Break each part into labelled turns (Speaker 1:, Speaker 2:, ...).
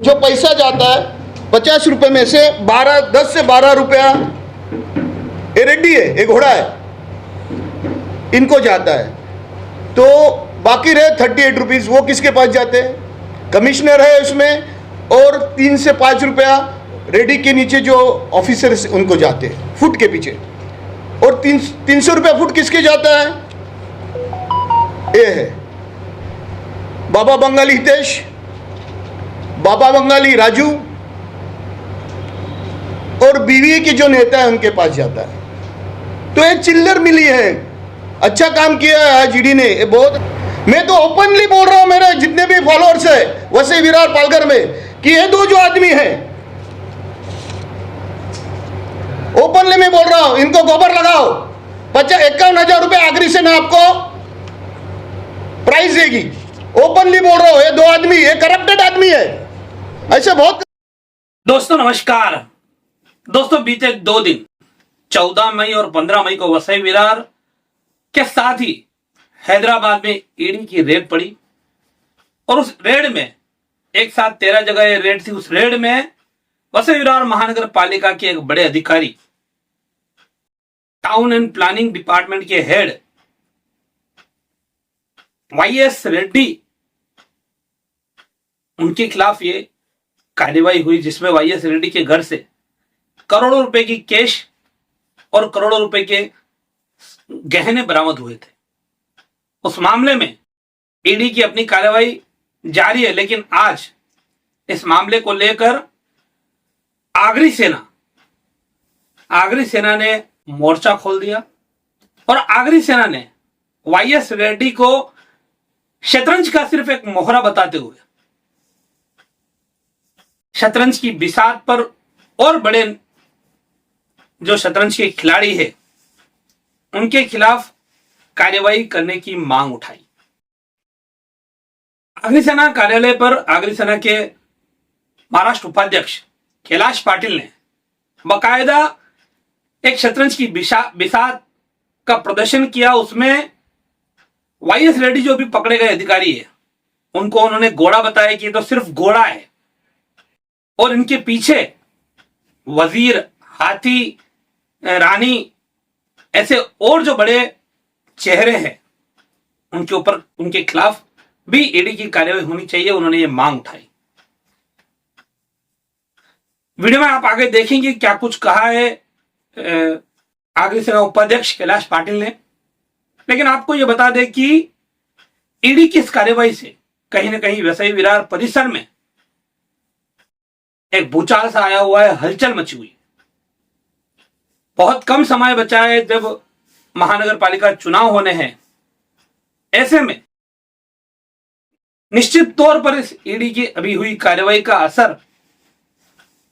Speaker 1: जो पैसा जाता है 50 रुपए में से 10 से 12 रुपया ये रेड्डी है, एक घोड़ा है, इनको जाता है। तो बाकी रहे 38 रुपीज़, वो किसके पास जाते हैं? कमिश्नर है उसमें, और 3 से 5 रुपया रेडी के नीचे जो ऑफिसर्स उनको जाते हैं फुट के पीछे। और 300 रुपया फुट किसके जाता है? ये है बाबा बंगाली हितेश, बाबा बंगाली राजू और बीवी के जो नेता है उनके पास जाता है। तो एक चिल्लर मिली है। अच्छा काम किया है आज ईडी ने, ये बहुत। मैं तो ओपनली बोल रहा हूं मेरे जितने भी फॉलोअर्स है वसई विरार पालघर में, कि ये दो जो आदमी है, ओपनली मैं बोल रहा हूं, इनको गोबर लगाओ। 51,000 रुपए आगरी से ना आपको प्राइस देगी। ओपनली बोल रहा हूं, ये दो आदमी, ये करप्टेड आदमी है। ऐसे बहुत।
Speaker 2: दोस्तों नमस्कार। दोस्तों बीते 2 दिन 14 मई और 15 मई को वसई विरार के साथ ही हैदराबाद में ईडी की रेड पड़ी, और उस रेड में एक साथ 13 जगह ये रेड थी। उस रेड में वसई विरार महानगर पालिका के एक बड़े अधिकारी, टाउन एंड प्लानिंग डिपार्टमेंट के हेड वाईएस रेड्डी, उनके खिलाफ ये कार्यवाही हुई, जिसमें वाईएस रेड्डी के घर से करोड़ों रुपए की कैश और करोड़ों रुपए के गहने बरामद हुए थे। उस मामले में ईडी की अपनी कार्यवाही जारी है, लेकिन आज इस मामले को लेकर आगरी सेना ने मोर्चा खोल दिया, और आगरी सेना ने वाईएस रेड्डी को शतरंज का सिर्फ एक मोहरा बताते हुए शतरंज की बिसात पर और बड़े जो शतरंज के खिलाड़ी है उनके खिलाफ कार्यवाही करने की मांग उठाई। आगरी सेना कार्यालय पर आगरी सेना के महाराष्ट्र उपाध्यक्ष कैलाश पाटिल ने बाकायदा एक शतरंज की बिसात का प्रदर्शन किया। उसमें वाईएस रेड्डी जो भी पकड़े गए अधिकारी है उनको उन्होंने घोड़ा बताया कि ये तो सिर्फ घोड़ा है, और इनके पीछे वजीर, हाथी, रानी, ऐसे और जो बड़े चेहरे हैं उनके ऊपर, उनके खिलाफ भी ईडी की कार्यवाही होनी चाहिए। उन्होंने ये मांग उठाई। वीडियो में आप आगे देखेंगे क्या कुछ कहा है आगरी सेना उपाध्यक्ष कैलाश पाटिल ने। लेकिन आपको यह बता दें कि ईडी की इस कार्यवाही से कहीं ना कहीं वसई विरार परिसर में एक भूचाल सा आया हुआ है, हलचल मची हुई। बहुत कम समय बचा है जब महानगर पालिका चुनाव होने हैं। ऐसे में निश्चित तौर पर इस ईडी की अभी हुई कार्रवाई का असर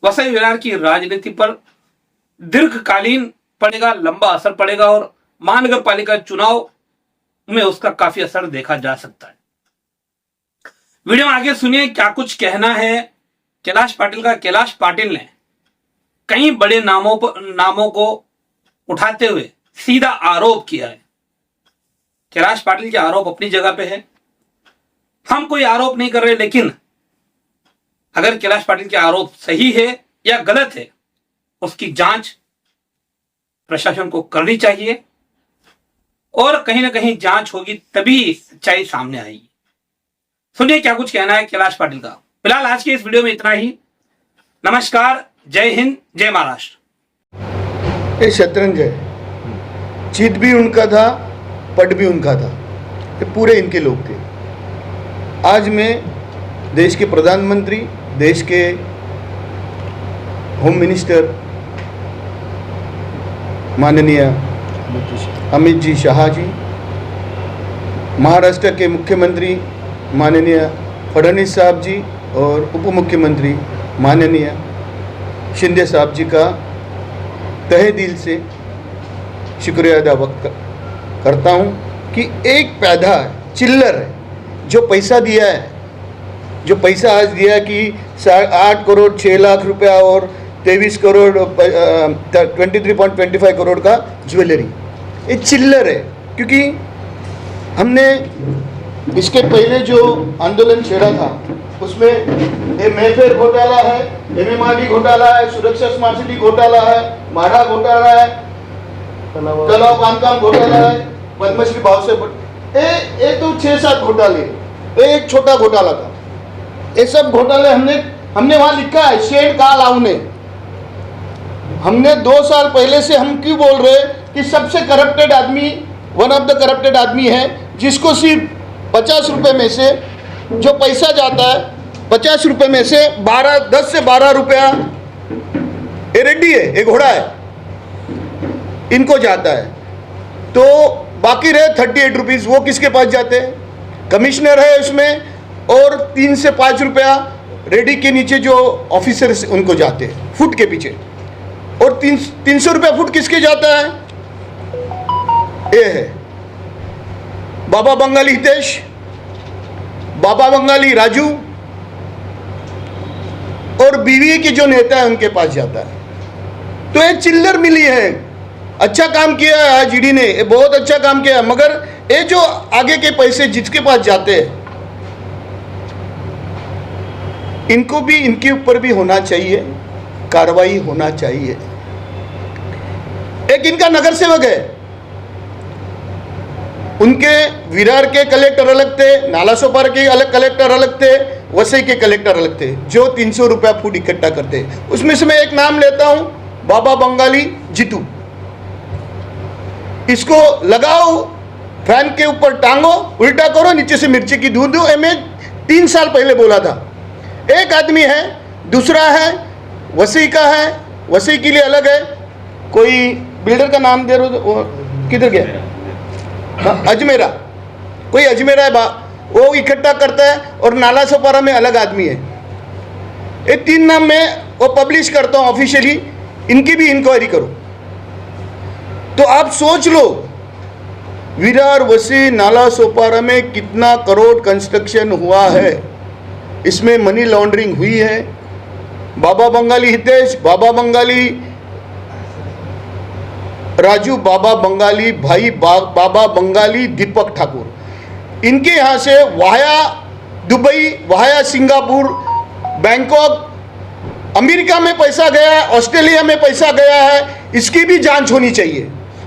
Speaker 2: वसई विरार की राजनीति पर दीर्घकालीन पड़ेगा, लंबा असर पड़ेगा, और महानगर पालिका चुनाव में उसका काफी असर देखा जा सकता है। वीडियो में आगे सुनिए क्या कुछ कहना है कैलाश पाटिल का। कैलाश पाटिल ने कई बड़े नामों को उठाते हुए सीधा आरोप किया है। कैलाश पाटिल के आरोप अपनी जगह पे है, हम कोई आरोप नहीं कर रहे, लेकिन अगर कैलाश पाटिल के आरोप सही है या गलत है उसकी जांच प्रशासन को करनी चाहिए, और कहीं ना कहीं जांच होगी तभी सच्चाई सामने आएगी। सुनिए क्या कुछ कहना है कैलाश पाटिल का। फिलहाल आज के इस वीडियो में इतना ही। नमस्कार, जय हिंद, जय महाराष्ट्र।
Speaker 1: ये शतरंज है, जीत भी उनका था, पट भी उनका था, ये पूरे इनके लोग थे। आज मैं देश के प्रधानमंत्री, देश के होम मिनिस्टर माननीय अमित जी शाह जी, महाराष्ट्र के मुख्यमंत्री माननीय फडणवीस साहब जी, और उप मुख्यमंत्री माननीय शिंदे साहब जी का तहे दिल से शुक्रिया अदा करता हूँ कि एक पैदा चिल्लर है जो पैसा दिया है, जो पैसा आज दिया कि 8 करोड़ 6 लाख रुपया और 23 करोड़ 23.25 करोड़ का ज्वेलरी, ये चिल्लर है। क्योंकि हमने इसके पहले जो आंदोलन छेड़ा था उसमें ये मेफेयर घोटाला है, एमएमआरडी घोटाला है, सुरक्षा स्मार्ट सिटी घोटाला है, माढ़ा घोटाला है, तालाब बांधकाम घोटाला है, पद्मश्री भाव से ये तो 6-7 घोटाले, एक छोटा घोटाला था। ये सब घोटाले हमने वहां लिखा है, शेड का लाउने। हमने 2 साल पहले से हम क्यों बोल रहे कि सबसे करप्टेड आदमी, वन ऑफ द करप्टेड आदमी है, जिसको सिर्फ 50 रुपए में से जो पैसा जाता है, 50 रुपए में से 10 से 12 रुपया, ये रेड्डी है, ये घोड़ा है, इनको जाता है। तो बाकी रहे 38 रुपीज़, वो किसके पास जाते हैं? कमिश्नर है उसमें, और 3 से 5 रुपया रेडी के नीचे जो ऑफिसर्स उनको जाते हैं फुट के पीछे, और 300 रुपया फुट किसके जाता है? ये है बाबा बंगाली हितेश, बाबा बंगाली राजू, और बीवी के जो नेता है उनके पास जाता है। तो एक चिल्लर मिली है। अच्छा काम किया है आज ईडी ने, बहुत अच्छा काम किया है, मगर ये जो आगे के पैसे जिसके पास जाते हैं, इनको भी, इनके ऊपर भी होना चाहिए, कार्रवाई होना चाहिए। एक इनका नगर सेवक है, उनके विरार के कलेक्टर अलग थे, नालासोपारा के अलग कलेक्टर अलग थे, वसई के कलेक्टर अलग थे, जो 300 रुपया फुट इकट्ठा करते। उसमें से मैं एक नाम लेता हूं, बाबा बंगाली जीतू। इसको लगाओ, फैन के ऊपर टांगो, उल्टा करो, नीचे से मिर्ची की धूल दो। मैं 3 साल पहले बोला था। एक आदमी है, दूसरा है वसई का है, वसई के लिए अलग है, कोई बिल्डर का नाम दे रहे हो, किधर गया? हाँ, अजमेरा, कोई अजमेरा है, वो इकट्ठा करता है, और नालासोपारा में अलग आदमी है। ये 3 नाम मैं वो पब्लिश करता हूँ ऑफिशियली, इनकी भी इंक्वायरी करो। तो आप सोच लो, विरार, वसई, नालासोपारा में कितना करोड़ कंस्ट्रक्शन हुआ है, इसमें मनी लॉन्ड्रिंग हुई है। बाबा बंगाली हितेश, बाबा बंगाली राजू, बाबा बंगाली भाई, बाबा बंगाली दीपक ठाकुर, इनके यहाँ से via Dubai, via Singapore, Bangkok, America में पैसा गया है, ऑस्ट्रेलिया में पैसा गया है। इसकी भी जांच होनी चाहिए,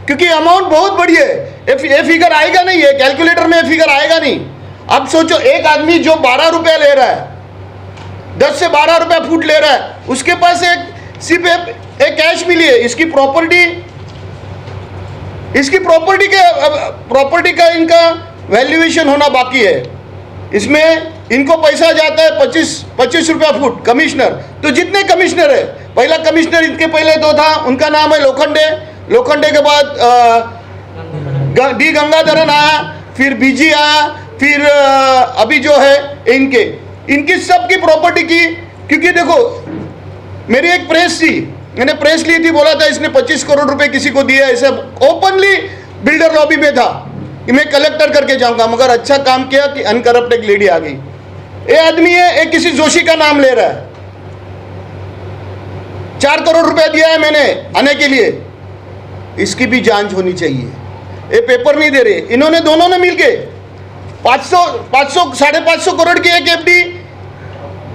Speaker 1: क्योंकि अमाउंट बहुत बड़ी है। ये फिगर आएगा नहीं है, कैलकुलेटर में ये फिगर आएगा नहीं। अब सोचो, एक आदमी जो 12 रुपया ले रहा है, 10 से 12 रुपया फुट ले रहा है, उसके पास सिर्फ एक कैश मिली है। इसकी प्रॉपर्टी का इनका वैल्यूएशन होना बाकी है। इसमें इनको पैसा जाता है 25 रुपया फुट। कमिश्नर, तो जितने कमिश्नर है, पहला कमिश्नर इनके पहले 2 था, उनका नाम है लोखंडे। लोखंडे के बाद डी गंगाधरन आया, फिर बीजी आया, फिर अभी जो है इनकी सबकी प्रॉपर्टी की। क्योंकि देखो, मेरी एक प्रेस थी, मैंने प्रेस ली थी, बोला था इसने 25 करोड़ रुपए किसी को दिया, ऐसा ओपनली बिल्डर लॉबी में था कि मैं कलेक्टर करके जाऊंगा। मगर अच्छा काम किया कि अनकरप्ट एक लेडी आ गई। ये आदमी है, एक किसी जोशी का नाम ले रहा है, 4 करोड़ रुपया दिया है मैंने आने के लिए। इसकी भी जांच होनी चाहिए। ये पेपर नहीं दे रहे, इन्होंने दोनों ने मिलके 500-550 करोड़ की एक एफडी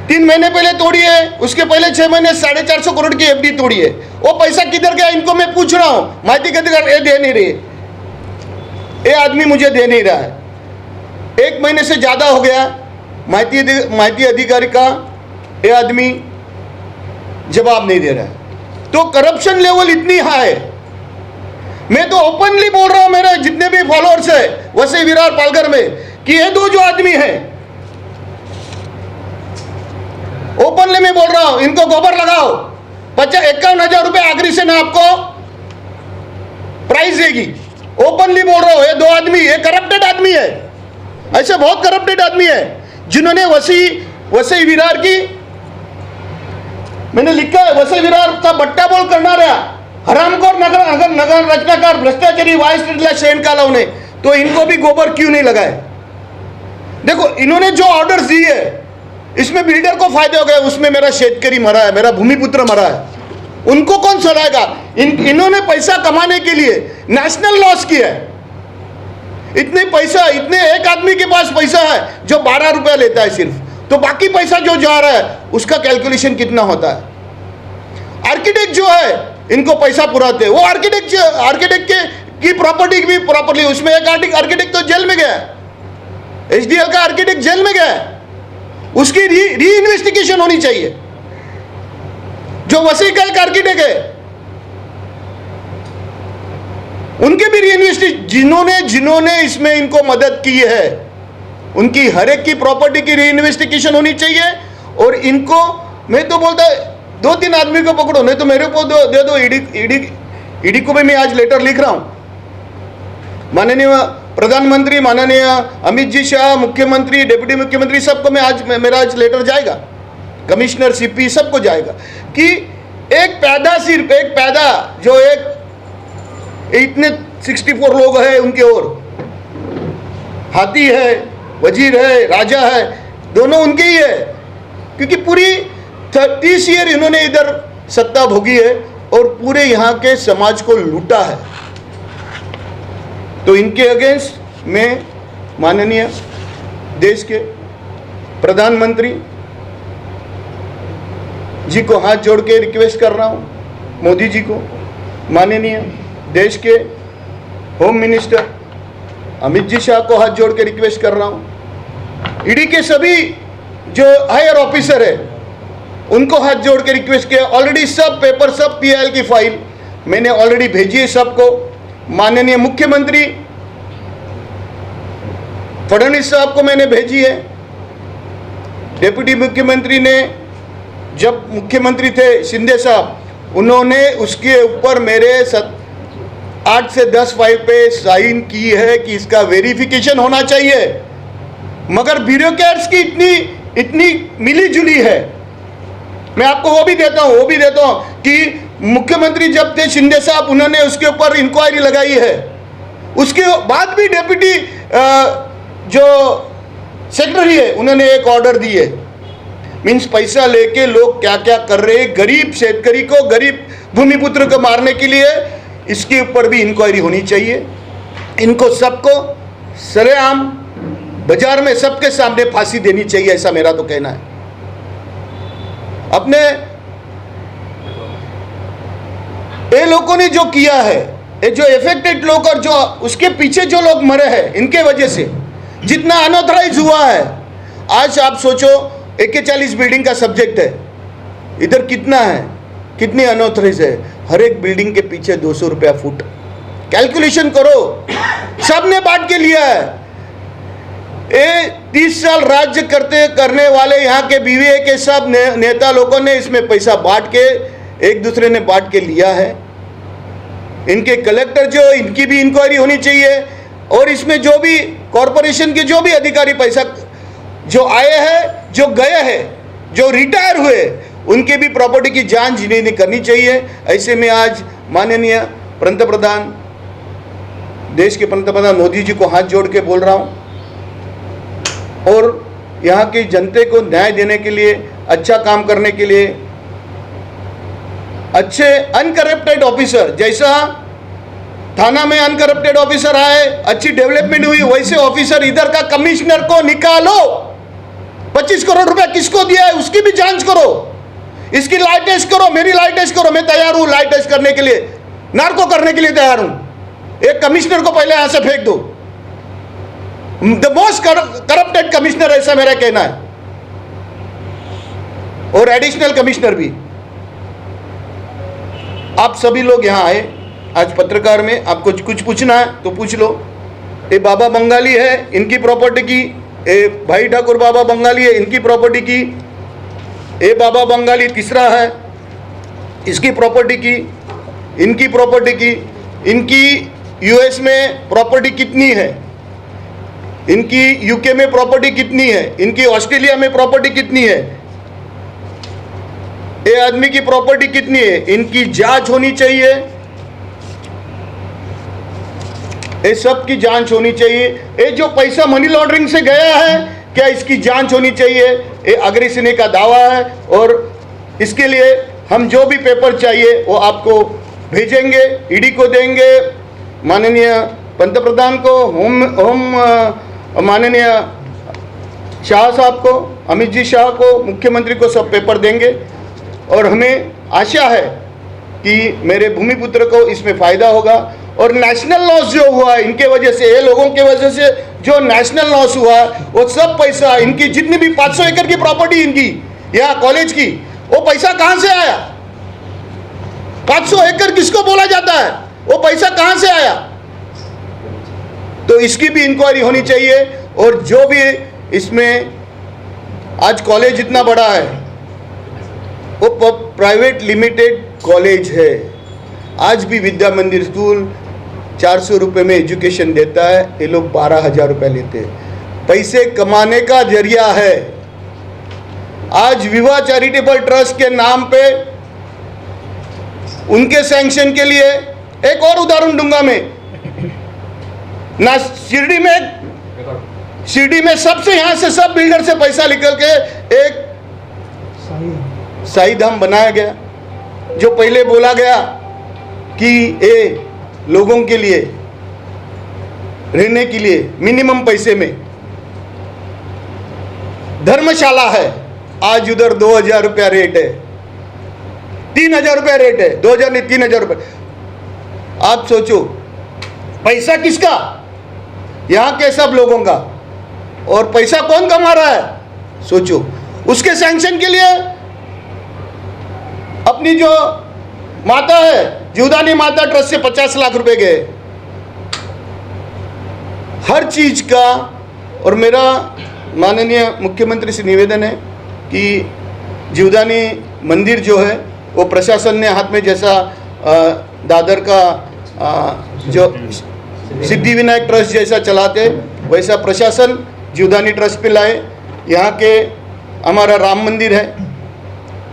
Speaker 1: 3 महीने पहले तोड़ी है, उसके पहले 6 महीने 450 करोड़ की एफडी तोड़ी है। वो पैसा किधर गया, इनको मैं पूछ रहा हूं। माहिती के अधिकार ये दे नहीं रहे, ये आदमी मुझे दे नहीं रहा है। 1 महीने से ज्यादा हो गया, माहिती अधिकारी का ये आदमी जवाब नहीं दे रहा है। तो करप्शन लेवल इतनी हाई है। मैं तो ओपनली बोल रहा हूं, मेरे जितने भी फॉलोअर्स है वसई, विरार, पालघर में, कि ये 2 जो आदमी है, ओपनली मैं बोल रहा हूं, इनको गोबर लगाओ। 51,000 रुपए आखिरी से ना आपको प्राइस देगी। ओपनली बोल रहा हूं, ये 2 आदमी, ये करप्टेड आदमी है। ऐसे बहुत करप्टेड आदमी है जिन्होंने वसई विरार की, मैंने लिखा है, वसई विरार का बट्टा बोल करना रहा, हरामखोर नगर रचनाकार, भ्रष्टाचारी, वाइस शेण का लाउने। तो इनको भी गोबर क्यों नहीं लगाए? देखो, इन्होंने जो ऑर्डर्स दिए है, इसमें बिल्डर को फायदे हो गए, उसमें मेरा शेतकरी मरा है, मेरा भूमिपुत्र मरा है। उनको कौन सुनाएगा? इन्होंने पैसा कमाने के लिए नेशनल लॉस किया है। इतने एक आदमी के पास पैसा है जो 12 रुपया लेता है सिर्फ, तो बाकी पैसा जो जा रहा है उसका कैलकुलेशन कितना होता है। आर्किटेक्ट जो है इनको पैसा पुराते हैं, वो आर्किटेक्ट की प्रॉपर्टी भी प्रॉपर्ली, उसमें एक आर्किटेक्ट तो जेल में गया, एचडीएल का आर्किटेक्ट जेल में गया, उसकी री इन्वेस्टिगेशन होनी चाहिए। जो वसीकल का आर्किटेक्ट है उनके भी री इन्वेस्टिगेशन, जिन्होंने इसमें इनको मदद की है उनकी हर एक की प्रॉपर्टी की री इन्वेस्टिगेशन होनी चाहिए। और इनको मैं तो बोलता 2-3 आदमी को पकड़ो, नहीं तो मेरे को दे दो। ईडी को भी मैं आज लेटर लिख रहा हूं। माननीय प्रधानमंत्री, माननीय अमित जी शाह, मुख्यमंत्री, डिप्टी मुख्यमंत्री, सबको मैं आज मेरा आज लेटर जाएगा, कमिश्नर, सीपी, सबको जाएगा कि एक पैदा जो इतने 64 लोग हैं उनके ओर, हाथी है, वजीर है, राजा है, दोनों उनके ही है, क्योंकि पूरी 30 ईयर इन्होंने इधर सत्ता भोगी है और पूरे यहाँ के समाज को लूटा है। तो इनके अगेंस्ट मैं माननीय देश के प्रधानमंत्री जी को हाथ जोड़ के रिक्वेस्ट कर रहा हूँ, मोदी जी को, माननीय देश के होम मिनिस्टर अमित जी शाह को हाथ जोड़ के रिक्वेस्ट कर रहा हूँ, ईडी के सभी जो हायर ऑफिसर है उनको हाथ जोड़ के रिक्वेस्ट किया। ऑलरेडी सब पेपर, सब पीआईएल की फाइल मैंने ऑलरेडी भेजी है सबको। माननीय मुख्यमंत्री फडणवीस साहब को मैंने भेजी है। डिप्टी मुख्यमंत्री ने, जब मुख्यमंत्री थे शिंदे साहब, उन्होंने उसके ऊपर मेरे 8 से 10 फाइल पे साइन की है कि इसका वेरिफिकेशन होना चाहिए। मगर ब्यूरोक्रेट्स की इतनी मिली जुली है। मैं आपको वो भी देता हूं कि मुख्यमंत्री जब थे शिंदे साहब, उन्होंने उसके ऊपर इंक्वायरी लगाई है, उसके बाद भी डिप्टी जो सेक्रेटरी है उन्होंने एक ऑर्डर दी है। मीन्स पैसा लेके लोग क्या क्या कर रहे हैं, गरीब शेतकरी को, गरीब भूमिपुत्र को मारने के लिए, इसके ऊपर भी इंक्वायरी होनी चाहिए। इनको सबको सरेआम बाजार में सबके सामने फांसी देनी चाहिए, ऐसा मेरा तो कहना है। अपने ये लोगों ने जो किया है, ये जो इफेक्टेड लोग और जो उसके पीछे जो लोग मरे हैं, इनके वजह से जितना अनऑथराइज हुआ है, आज आप सोचो 41 बिल्डिंग का सब्जेक्ट है, इधर कितना है, कितनी अनऑथराइज है। हर एक बिल्डिंग के पीछे 200 रुपया फुट, कैलकुलेशन करो, सबने बांट के लिया है। ये 30 साल राज्य करने वाले यहाँ के बीवीए के सब नेता लोगों ने इसमें पैसा बांट के, एक दूसरे ने बांट के लिया है। इनके कलेक्टर जो, इनकी भी इंक्वायरी होनी चाहिए। और इसमें जो भी कॉरपोरेशन के जो भी अधिकारी पैसा जो आए हैं, जो गए हैं, जो रिटायर हुए, उनके भी प्रॉपर्टी की जांच इन्हें करनी चाहिए। ऐसे में आज माननीय पंतप्रधान, देश के पंतप्रधान मोदी जी को हाथ जोड़ के बोल रहा हूँ, और यहाँ की जनता को न्याय देने के लिए, अच्छा काम करने के लिए, अच्छे अनकरप्टेड ऑफिसर, जैसा थाना में अनकरप्टेड ऑफिसर आए, अच्छी डेवलपमेंट हुई, वैसे ऑफिसर इधर का कमिश्नर को निकालो। 25 करोड़ रुपया किसको दिया है उसकी भी जांच करो, इसकी लाइट टेस्ट करो, मेरी लाइट टेस्ट करो। मैं तैयार हूं लाइट टेस्ट करने के लिए, नार्को करने के लिए तैयार हूं। एक कमिश्नर को पहले यहां से फेंक दो, द मोस्ट करप्टेड कमिश्नर, ऐसा मेरा कहना है। और एडिशनल कमिश्नर भी। आप सभी लोग यहां आए आज पत्रकार में, आपको कुछ पूछना है तो पूछ लो। ये बाबा बंगाली है, इनकी प्रॉपर्टी की, ये भाई ठाकुर बाबा बंगाली है, इनकी प्रॉपर्टी की, ये बाबा बंगाली तीसरा है, इसकी प्रॉपर्टी की, इनकी प्रॉपर्टी की, इनकी यूएस में प्रॉपर्टी कितनी है, इनकी यूके में प्रॉपर्टी कितनी है, इनकी ऑस्ट्रेलिया में प्रॉपर्टी कितनी है, ये आदमी की प्रॉपर्टी कितनी है, इनकी जांच होनी चाहिए। ये सब की जांच होनी चाहिए। ये जो पैसा मनी लॉन्ड्रिंग से गया है, क्या इसकी जांच होनी चाहिए। ये अग्रेसनी का दावा है, और इसके लिए हम जो भी पेपर चाहिए वो आपको भेजेंगे, ईडी को देंगे, माननीय पंतप्रधान को, होम माननीय शाह साहब को, अमित जी शाह को, मुख्यमंत्री को सब पेपर देंगे और हमें आशा है कि मेरे भूमिपुत्र को इसमें फ़ायदा होगा। और नेशनल लॉस जो हुआ है इनके वजह से, ये लोगों के वजह से जो नेशनल लॉस हुआ है वो सब पैसा, इनकी जितनी भी 500 एकड़ की प्रॉपर्टी इनकी यहाँ कॉलेज की, वो पैसा कहाँ से आया? 500 एकड़ किसको बोला जाता है? वो पैसा कहाँ से आया? तो इसकी भी इंक्वायरी होनी चाहिए। और जो भी इसमें आज कॉलेज इतना बड़ा है वो प्राइवेट लिमिटेड कॉलेज है। आज भी विद्या मंदिर स्कूल 400 रुपये में एजुकेशन देता है, ये लोग 12,000 रुपये लेते हैं। पैसे कमाने का जरिया है। आज विवाह चैरिटेबल ट्रस्ट के नाम पे उनके सैंक्शन के लिए एक और उदाहरण दूंगा मैं। ना शिरडी में सबसे यहाँ से सब बिल्डर से पैसा निकल के एक साई धाम बनाया गया, जो पहले बोला गया कि ये लोगों के लिए रहने के लिए मिनिमम पैसे में धर्मशाला है। आज उधर 2,000 रुपया रेट है, 3,000 रुपया रेट है, 2,000 नहीं 3,000 रुपये। आप सोचो पैसा किसका? यहाँ के सब लोगों का। और पैसा कौन कमा रहा है? सोचो। उसके सैंक्शन के लिए अपनी जो माता है जीवदानी माता ट्रस्ट से 50 लाख रुपए गए। हर चीज का। और मेरा माननीय मुख्यमंत्री से निवेदन है कि जीवदानी मंदिर जो है वो प्रशासन ने हाथ में, जैसा दादर का जो सिद्धिविनायक ट्रस्ट जैसा चलाते वैसा प्रशासन जीवदानी ट्रस्ट पे लाए। यहाँ के हमारा राम मंदिर है,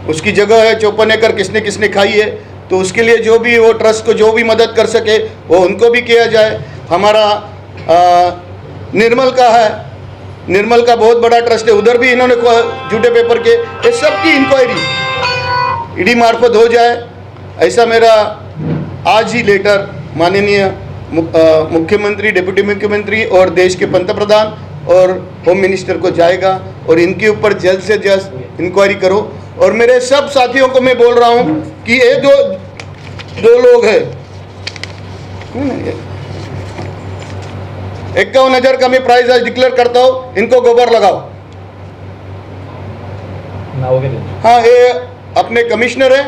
Speaker 1: उसकी जगह है 54 एकड़, किसने किसने खाई है, तो उसके लिए जो भी वो ट्रस्ट को जो भी मदद कर सके वो उनको भी किया जाए। हमारा निर्मल का है, निर्मल का बहुत बड़ा ट्रस्ट है, उधर भी इन्होंने झूठे पेपर के, ये सब की इंक्वायरी ईडी मार्फत हो जाए, ऐसा मेरा आज ही लेटर माननीय मुख्यमंत्री, डिप्टी मुख्यमंत्री और देश के पंतप्रधान और होम मिनिस्टर को जाएगा। और इनके ऊपर जल्द से जल्द इंक्वायरी करो। और मेरे सब साथियों को मैं बोल रहा हूँ कि ये दो लोग हैं, 51,000 का मैं प्राइस आज डिक्लेयर करता हूँ, इनको गोबर लगाओ। हाँ, ये अपने कमिश्नर है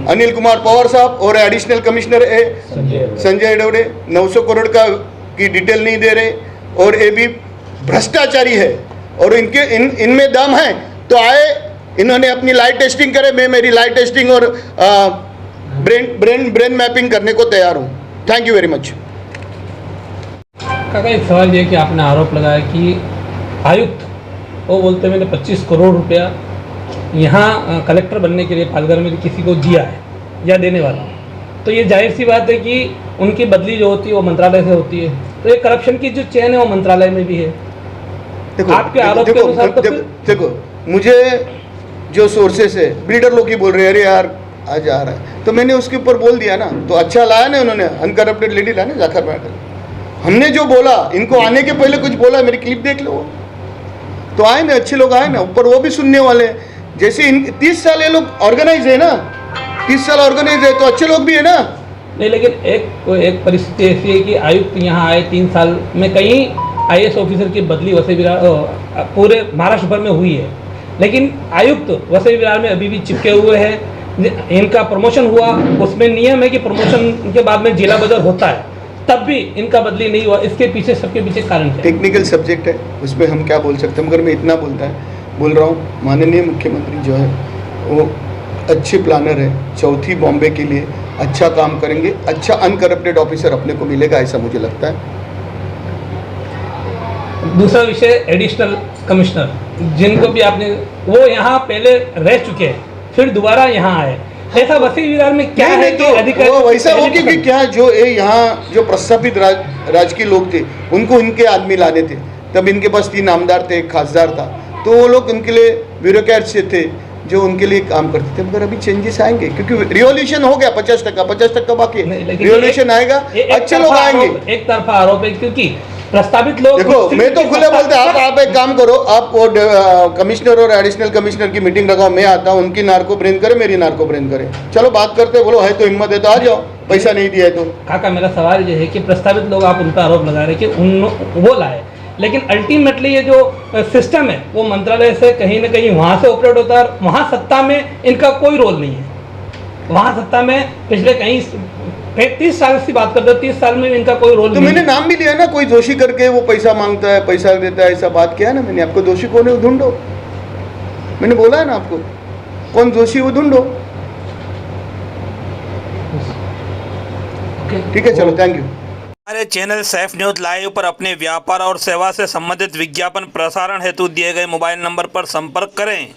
Speaker 1: अनिल कुमार पवार साहब और एडिशनल कमिश्नर है संजय डोडे। 900 करोड़ का की डिटेल नहीं दे रहे और ये भी भ्रष्टाचारी है। और इनके इनमें दम है तो आए, इन्होंने अपनी लाइट टेस्टिंग करे, मैं मेरी लाइट टेस्टिंग और ब्रेन मैपिंग करने को तैयार हूँ। Thank you very much.
Speaker 3: काका, एक सवाल ये कि आपने आरोप लगाया कि आयुक्त वो बोलते मैंने 25 करोड़ रुपया यहाँ कलेक्टर बनने के लिए पालघर में किसी को दिया है या देने वाला हूँ, तो ये जाहिर सी बात है कि उनकी बदली जो होती है वो मंत्रालय से होती है, तो ये करप्शन की जो चेन है वो मंत्रालय में भी है।
Speaker 1: देखो,
Speaker 3: आपके आरोप के अनुसार तो
Speaker 1: देखो मुझे जो सोर्सेस है बिल्डर लोग ही बोल रहे हैं अरे यार आज आ रहा है, तो मैंने उसके ऊपर बोल दिया ना, तो अच्छा लाया ना उन्होंने, अनकरप्टेड लेडी लाया ना जाकर मैटर। हमने जो बोला, इनको आने के पहले कुछ बोला, मेरी क्लिप देख लो, तो आए ना, अच्छे लोग आए ना ऊपर, वो भी सुनने वाले। जैसे इन 30 साल ये लोग ऑर्गेनाइज है ना, 30 साल ऑर्गेनाइज है तो अच्छे लोग भी है ना।
Speaker 3: नहीं, लेकिन एक परिस्थिति ऐसी है कि आयुक्त यहाँ आए 3 साल में कई IAS ऑफिसर की बदली वसई विरार पूरे महाराष्ट्र भर में हुई है, लेकिन आयुक्त वसई विरार में अभी भी चिपके हुए हैं। इनका प्रमोशन हुआ, उसमें नियम है कि प्रमोशन के बाद में जिला बदल होता है, तब भी इनका बदली नहीं हुआ। इसके पीछे, सबके पीछे कारण है
Speaker 1: टेक्निकल सब्जेक्ट है, उसमें हम क्या बोल सकते हैं, मगर मैं इतना बोल रहा हूँ माननीय मुख्यमंत्री जो है वो अच्छे प्लानर है, चौथी बॉम्बे के लिए अच्छा काम करेंगे, अच्छा अनकरप्टेड ऑफिसर अपने को मिलेगा, ऐसा मुझे लगता है।
Speaker 3: दूसरा विषय एडिशनल कमिश्नर, जिनको भी आपने, वो यहाँ पहले रह चुके हैं, फिर दोबारा यहाँ आए, ऐसा वसई विरार में क्या है कि अधिकारी
Speaker 1: वो वैसा हो कि क्या जो यहाँ जो प्रस्थापित राजकीय लोग थे उनको इनके आदमी लाने थे, तब इनके पास 3 आमदार थे, एक खासदार था, तो वो लोग उनके लिए ब्यूरोक्रेट से थे जो उनके लिए काम करते थे। मगर अभी चेंजेस आएंगे क्योंकि रिवॉल्यूशन हो गया, 50% बाकी है, रिवॉल्यूशन आएगा, अच्छे लोग आएंगे।
Speaker 3: एक तरफा आरोप है क्योंकि प्रस्तावित लोग
Speaker 1: देखो मैं तो खुले बोलते आप एक काम करो, आप वो कमिश्नर और एडिशनल कमिश्नर की मीटिंग लगाओ, मैं आता हूँ, उनकी नार्को ब्रेन करे, मेरी नार्को ब्रेन करे, चलो बात करते, बोलो है तो हिम्मत है तो आ जाओ, पैसा नहीं दिया है तो।
Speaker 3: काका मेरा सवाल ये है कि प्रस्तावित लोग आप उन पर आरोप लगा रहे हैं कि वो लाए, लेकिन अल्टीमेटली ये जो सिस्टम है वो मंत्रालय से कहीं ना कहीं वहाँ से ऑपरेट होता है, और वहाँ सत्ता में इनका कोई रोल नहीं है। वहाँ सत्ता में पिछले कहीं 30 साल की बात करते हो, 30 साल में इनका कोई रोल
Speaker 1: तो
Speaker 3: नहीं
Speaker 1: मैंने
Speaker 3: है।
Speaker 1: नाम भी लिया ना, कोई दोषी करके वो पैसा मांगता है, पैसा देता है, ऐसा बात किया ना मैंने, आपको दोषी कौन है वो ढूंढो, मैंने बोला है ना आपको कौन दोषी वो ढूंढो। ठीक है, चलो, थैंक यू।
Speaker 4: हमारे चैनल सैफ न्यूज लाइव पर अपने व्यापार और सेवा से संबंधित विज्ञापन प्रसारण हेतु दिए गए मोबाइल नंबर पर संपर्क करें।